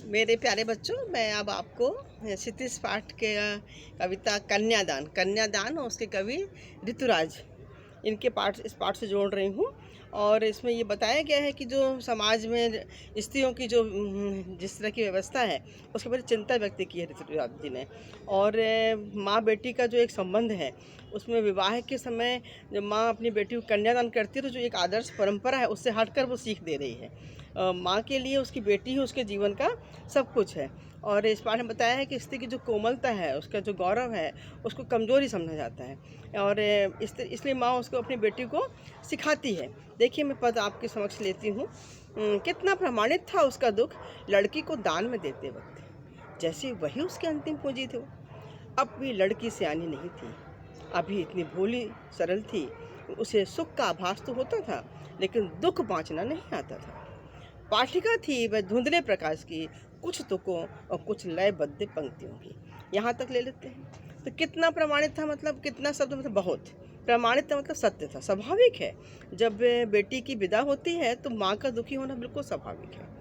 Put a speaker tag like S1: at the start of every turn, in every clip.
S1: मेरे प्यारे बच्चों, मैं अब आपको क्षितिज पाठ के कविता कन्यादान कन्यादान और उसके कवि ऋतुराज, इनके पाठ इस पाठ से जोड़ रही हूँ। और इसमें ये बताया गया है कि जो समाज में स्त्रियों की जो जिस तरह की व्यवस्था है, उसके बारे में चिंता व्यक्त की है ऋतुराज जी ने। और माँ बेटी का जो एक संबंध है, उसमें विवाह के समय जब माँ अपनी बेटी को कन्यादान करती है तो जो एक आदर्श परंपरा है उससे हटकर वो सीख दे रही है। माँ के लिए उसकी बेटी ही उसके जीवन का सब कुछ है। और इस पाठ में बताया है कि स्त्री की जो कोमलता है, उसका जो गौरव है, उसको कमज़ोरी समझा जाता है। और इसलिए माँ उसको अपनी बेटी को सिखाती है। देखिए, मैं पद आपके समक्ष लेती हूँ। कितना प्रमाणित था उसका दुख लड़की को दान में देते वक्त, जैसे वही उसकी अंतिम पूंजी थी। अब भी लड़की सियानी नहीं थी, अभी इतनी भोली सरल थी। उसे सुख का आभास तो होता था, लेकिन दुख बाँचना नहीं आता था। पाठिका थी वह धुंधले प्रकाश की, कुछ तुकों और कुछ लयबद्ध पंक्तियों की। यहाँ तक ले लेते हैं। तो कितना प्रमाणित था, मतलब कितना शब्द, मतलब बहुत प्रमाणित था, मतलब सत्य था, स्वाभाविक है। जब बेटी की विदा होती है तो माँ का दुखी होना बिल्कुल स्वाभाविक है।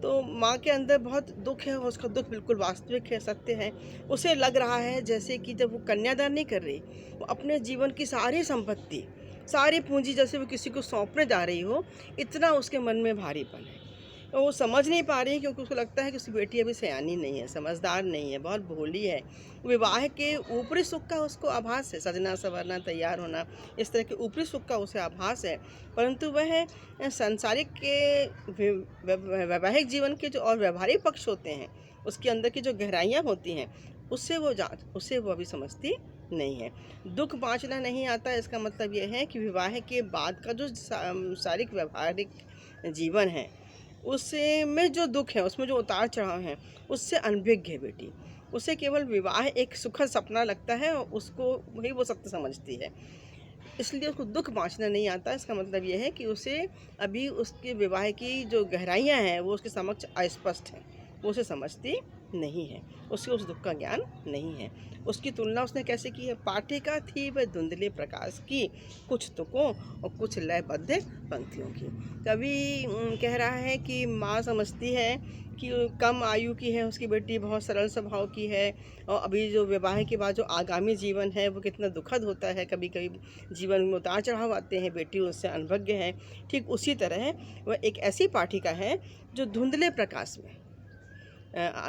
S1: तो माँ के अंदर बहुत दुख है, उसका दुख बिल्कुल वास्तविक है, सत्य है। उसे लग रहा है जैसे कि जब वो कन्यादान नहीं कर रही, वो अपने जीवन की सारी संपत्ति, सारी पूंजी जैसे वो किसी को सौंपने जा रही हो, इतना उसके मन में भारीपन है। तो वो समझ नहीं पा रही, क्योंकि उसको लगता है कि उसकी बेटी अभी सयानी नहीं है, समझदार नहीं है, बहुत भोली है। विवाह के ऊपरी सुख का उसको आभास है, सजना संवरना, तैयार होना, इस तरह के ऊपरी सुख का उसे आभास है। परंतु वह सांसारिक के वैवाहिक जीवन के जो और व्यवहारिक पक्ष होते हैं, उसके अंदर की जो गहराइयाँ होती हैं, उससे वो अभी समझती नहीं है। दुख बाँचना नहीं आता, इसका मतलब ये है कि विवाह के बाद का जो सांसारिक व्यवहारिक जीवन है, उसमें जो दुख है, उसमें जो उतार चढ़ाव है, उससे अनभिज्ञ है बेटी। उसे केवल विवाह एक सुखद सपना लगता है और उसको वही वो सत्य समझती है। इसलिए उसको दुख बाँचना नहीं आता। इसका मतलब ये है कि उसे अभी उसके विवाह की जो गहराइयाँ हैं वो उसके समक्ष अस्पष्ट हैं, वो उसे समझती नहीं है, उसे उस दुख का ज्ञान नहीं है। उसकी तुलना उसने कैसे की है? पाठिका थी वह धुंधले प्रकाश की, कुछ तुकों और कुछ लयबद्ध पंक्तियों की। कवि कह रहा है कि माँ समझती है कि कम आयु की है उसकी बेटी, बहुत सरल स्वभाव की है, और अभी जो विवाह के बाद जो आगामी जीवन है वो कितना दुखद होता है, कभी कभी जीवन में उतार चढ़ाव आते हैं, बेटी उससे अनभिज्ञ है। ठीक उसी तरह वह एक ऐसी पाठिका है जो धुंधले प्रकाश में,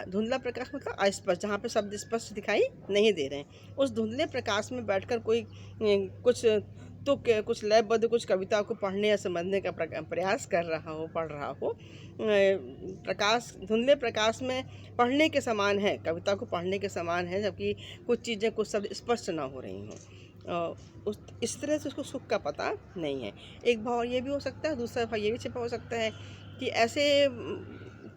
S1: धुंधला प्रकाश मतलब अस्पष्ट, जहाँ पे शब्द स्पष्ट दिखाई नहीं दे रहे हैं, उस धुंधले प्रकाश में बैठकर कोई कुछ तुक, कुछ लयबद्ध, कुछ कविता को पढ़ने या समझने का प्रयास कर रहा हो, पढ़ रहा हो। प्रकाश, धुंधले प्रकाश में पढ़ने के समान है, कविता को पढ़ने के समान है, जबकि कुछ चीज़ें, कुछ शब्द स्पष्ट ना हो रही हों। उस इस तरह से उसको सुख का पता नहीं है। एक भाव ये भी हो सकता है, दूसरा भाव ये भी छिपा हो सकता है कि ऐसे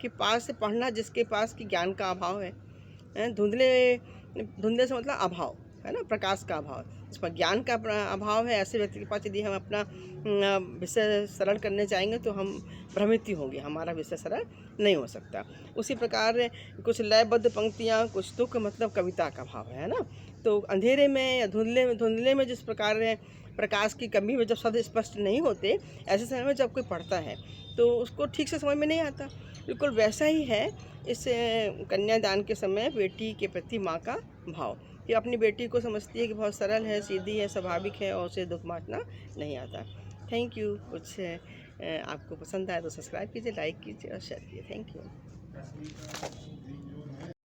S1: के पास से पढ़ना जिसके पास कि ज्ञान का अभाव है। धुंधले, धुंधले से मतलब अभाव है ना, प्रकाश का अभाव, इस पर ज्ञान का अभाव है। ऐसे व्यक्ति के पास यदि हम अपना विषय सरल करने जाएंगे तो हम भ्रमित ही होंगे, हमारा विषय सरल नहीं हो सकता। उसी प्रकार कुछ लयबद्ध पंक्तियाँ, कुछ तुक, मतलब कविता का भाव है ना। तो अंधेरे में या धुंधले में जिस प्रकार प्रकाश की कमी में जब शब्द स्पष्ट नहीं होते, ऐसे समय में जब कोई पढ़ता है तो उसको ठीक से समझ में नहीं आता। बिल्कुल वैसा ही है इस कन्यादान के समय बेटी के प्रति माँ का भाव, कि अपनी बेटी को समझती है कि बहुत सरल है, सीधी है, स्वाभाविक है, और उसे दुख बांटना नहीं आता। Thank you. कुछ आपको पसंद आया तो सब्सक्राइब कीजिए, लाइक कीजिए और शेयर कीजिए। Thank you.